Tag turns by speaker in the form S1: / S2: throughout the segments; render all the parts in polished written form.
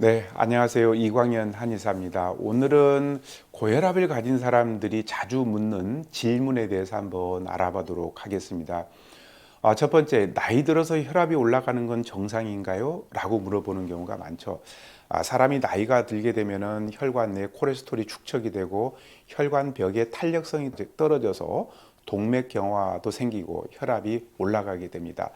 S1: 네, 안녕하세요. 이광현 한의사입니다. 오늘은 고혈압을 가진 사람들이 자주 묻는 질문에 대해서 한번 알아보도록 하겠습니다. 첫 번째, 나이 들어서 혈압이 올라가는 건 정상인가요? 라고 물어보는 경우가 많죠. 사람이 나이가 들게 되면은 혈관 내 콜레스테롤이 축적이 되고 혈관벽의 탄력성이 떨어져서 동맥경화도 생기고 혈압이 올라가게 됩니다.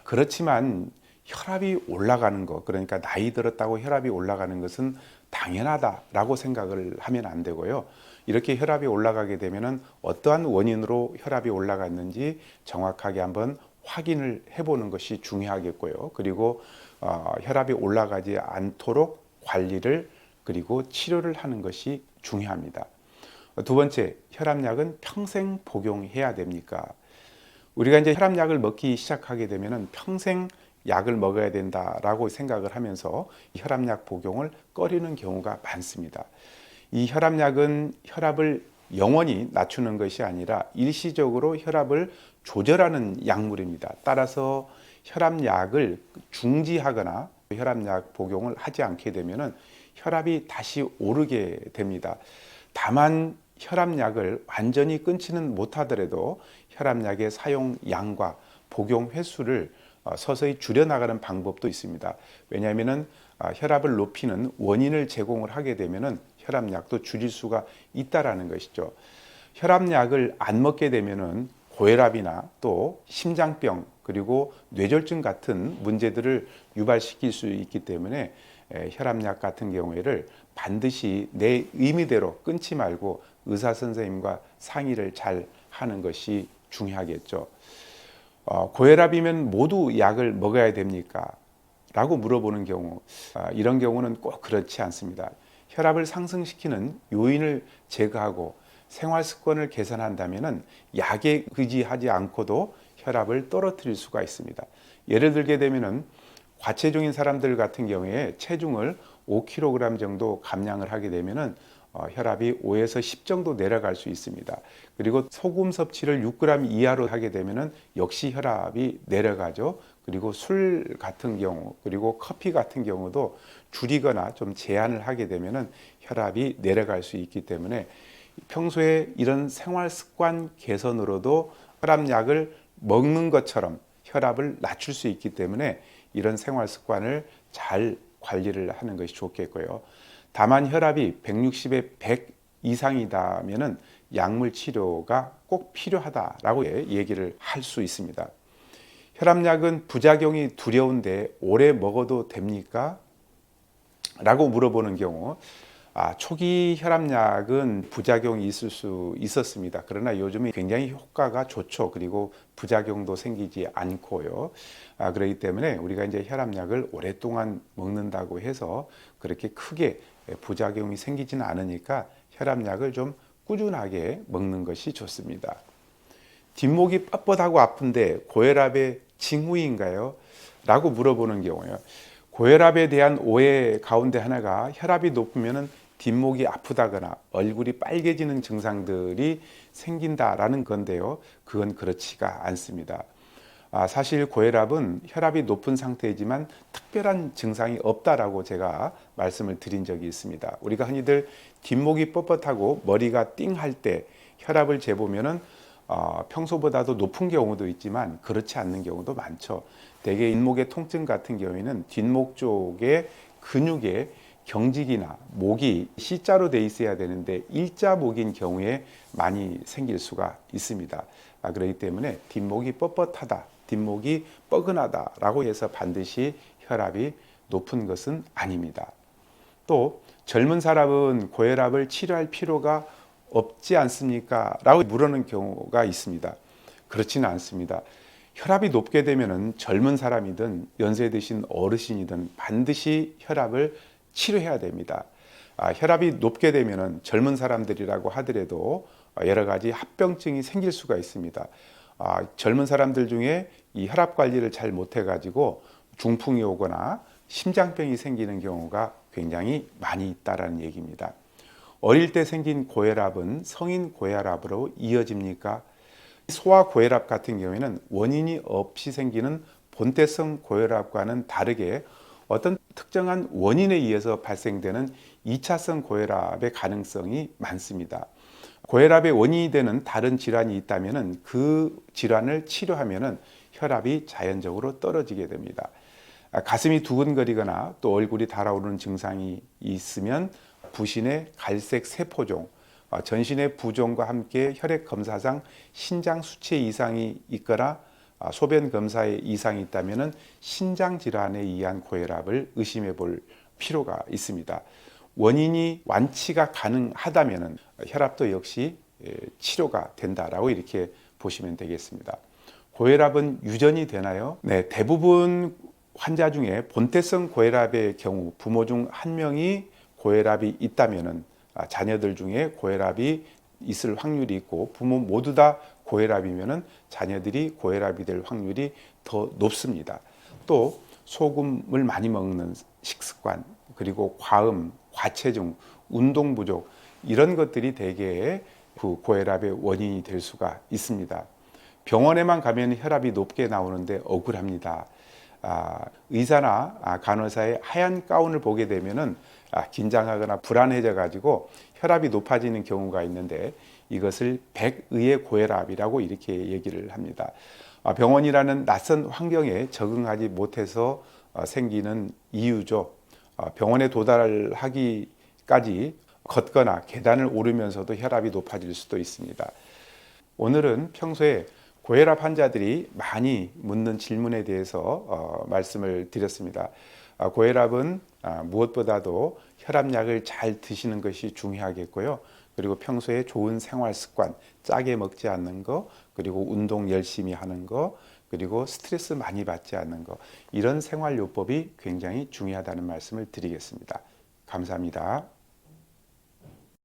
S1: 그렇지만 혈압이 올라가는 것, 그러니까 나이 들었다고 혈압이 올라가는 것은 당연하다라고 생각을 하면 안 되고요. 이렇게 혈압이 올라가게 되면은 어떠한 원인으로 혈압이 올라갔는지 정확하게 한번 확인을 해보는 것이 중요하겠고요. 그리고 혈압이 올라가지 않도록 관리를 그리고 치료를 하는 것이 중요합니다. 두 번째, 혈압약은 평생 복용해야 됩니까? 우리가 이제 혈압약을 먹기 시작하게 되면은 평생 약을 먹어야 된다라고 생각을 하면서 혈압약 복용을 꺼리는 경우가 많습니다. 이 혈압약은 혈압을 영원히 낮추는 것이 아니라 일시적으로 혈압을 조절하는 약물입니다. 따라서 혈압약을 중지하거나 혈압약 복용을 하지 않게 되면은 혈압이 다시 오르게 됩니다. 다만 혈압약을 완전히 끊지는 못하더라도 혈압약의 사용 양과 복용 횟수를 서서히 줄여나가는 방법도 있습니다. 왜냐하면 혈압을 높이는 원인을 제공을 하게 되면 혈압약도 줄일 수가 있다라는 것이죠. 혈압약을 안 먹게 되면 고혈압이나 또 심장병 그리고 뇌졸중 같은 문제들을 유발시킬 수 있기 때문에 혈압약 같은 경우에를 반드시 내 의미대로 끊지 말고 의사 선생님과 상의를 잘 하는 것이 중요하겠죠. 고혈압이면 모두 약을 먹어야 됩니까? 라고 물어보는 경우, 이런 경우는 꼭 그렇지 않습니다. 혈압을 상승시키는 요인을 제거하고 생활 습관을 개선한다면 약에 의지하지 않고도 혈압을 떨어뜨릴 수가 있습니다. 예를 들게 되면은 과체중인 사람들 같은 경우에 체중을 5kg 정도 감량을 하게 되면은 혈압이 5에서 10 정도 내려갈 수 있습니다. 그리고 소금 섭취를 6g 이하로 하게 되면은 역시 혈압이 내려가죠. 그리고 술 같은 경우, 그리고 커피 같은 경우도 줄이거나 좀 제한을 하게 되면은 혈압이 내려갈 수 있기 때문에 평소에 이런 생활 습관 개선으로도 혈압약을 먹는 것처럼 혈압을 낮출 수 있기 때문에 이런 생활 습관을 잘 관리를 하는 것이 좋겠고요. 다만 혈압이 160에 100 이상이다면은 약물 치료가 꼭 필요하다라고 얘기를 할 수 있습니다. 혈압약은 부작용이 두려운데 오래 먹어도 됩니까? 라고 물어보는 경우, 초기 혈압약은 부작용이 있을 수 있었습니다. 그러나 요즘은 굉장히 효과가 좋죠. 그리고 부작용도 생기지 않고요. 그렇기 때문에 우리가 이제 혈압약을 오랫동안 먹는다고 해서 그렇게 크게 부작용이 생기지는 않으니까 혈압약을 좀 꾸준하게 먹는 것이 좋습니다. 뒷목이 뻣뻣하고 아픈데 고혈압의 징후인가요? 라고 물어보는 경우요. 고혈압에 대한 오해 가운데 하나가 혈압이 높으면 뒷목이 아프다거나 얼굴이 빨개지는 증상들이 생긴다라는 건데요. 그건 그렇지가 않습니다. 사실 고혈압은 혈압이 높은 상태이지만 특별한 증상이 없다라고 제가 말씀을 드린 적이 있습니다. 우리가 흔히들 뒷목이 뻣뻣하고 머리가 띵할 때 혈압을 재보면은 평소보다도 높은 경우도 있지만 그렇지 않는 경우도 많죠. 대개 잇목의 통증 같은 경우에는 뒷목 쪽의 근육에 경직이나 목이 C자로 돼 있어야 되는데 일자 목인 경우에 많이 생길 수가 있습니다. 그렇기 때문에 뒷목이 뻣뻣하다, 뒷목이 뻐근하다라고 해서 반드시 혈압이 높은 것은 아닙니다. 또 젊은 사람은 고혈압을 치료할 필요가 없지 않습니까? 라고 물어는 경우가 있습니다. 그렇지는 않습니다. 혈압이 높게 되면 젊은 사람이든 연세 드신 어르신이든 반드시 혈압을 치료해야 됩니다. 혈압이 높게 되면 젊은 사람들이라고 하더라도 여러 가지 합병증이 생길 수가 있습니다. 젊은 사람들 중에 이 혈압 관리를 잘 못해가지고 중풍이 오거나 심장병이 생기는 경우가 굉장히 많이 있다는 얘기입니다. 어릴 때 생긴 고혈압은 성인 고혈압으로 이어집니까? 소아 고혈압 같은 경우에는 원인이 없이 생기는 본태성 고혈압과는 다르게 어떤 특정한 원인에 의해서 발생되는 2차성 고혈압의 가능성이 많습니다. 고혈압의 원인이 되는 다른 질환이 있다면 그 질환을 치료하면 혈압이 자연적으로 떨어지게 됩니다. 가슴이 두근거리거나 또 얼굴이 달아오르는 증상이 있으면 부신의 갈색 세포종, 전신의 부종과 함께 혈액 검사상 신장 수치 이상이 있거나 소변 검사에 이상이 있다면 신장 질환에 의한 고혈압을 의심해 볼 필요가 있습니다. 원인이 완치가 가능하다면 혈압도 역시 치료가 된다라고 이렇게 보시면 되겠습니다. 고혈압은 유전이 되나요? 네, 대부분 환자 중에 본태성 고혈압의 경우 부모 중 한 명이 고혈압이 있다면 자녀들 중에 고혈압이 있을 확률이 있고 부모 모두 다 고혈압이면 자녀들이 고혈압이 될 확률이 더 높습니다. 또 소금을 많이 먹는 식습관, 그리고 과음, 과체중, 운동 부족 이런 것들이 대개 그 고혈압의 원인이 될 수가 있습니다. 병원에만 가면 혈압이 높게 나오는데 억울합니다. 의사나 간호사의 하얀 가운을 보게 되면은 긴장하거나 불안해져 가지고 혈압이 높아지는 경우가 있는데 이것을 백의의 고혈압이라고 이렇게 얘기를 합니다. 병원이라는 낯선 환경에 적응하지 못해서 생기는 이유죠. 병원에 도달하기까지 걷거나 계단을 오르면서도 혈압이 높아질 수도 있습니다. 오늘은 평소에 고혈압 환자들이 많이 묻는 질문에 대해서 말씀을 드렸습니다. 고혈압은 무엇보다도 혈압약을 잘 드시는 것이 중요하겠고요. 그리고 평소에 좋은 생활 습관, 짜게 먹지 않는 거, 그리고 운동 열심히 하는 거, 그리고 스트레스 많이 받지 않는 거, 이런 생활요법이 굉장히 중요하다는 말씀을 드리겠습니다. 감사합니다.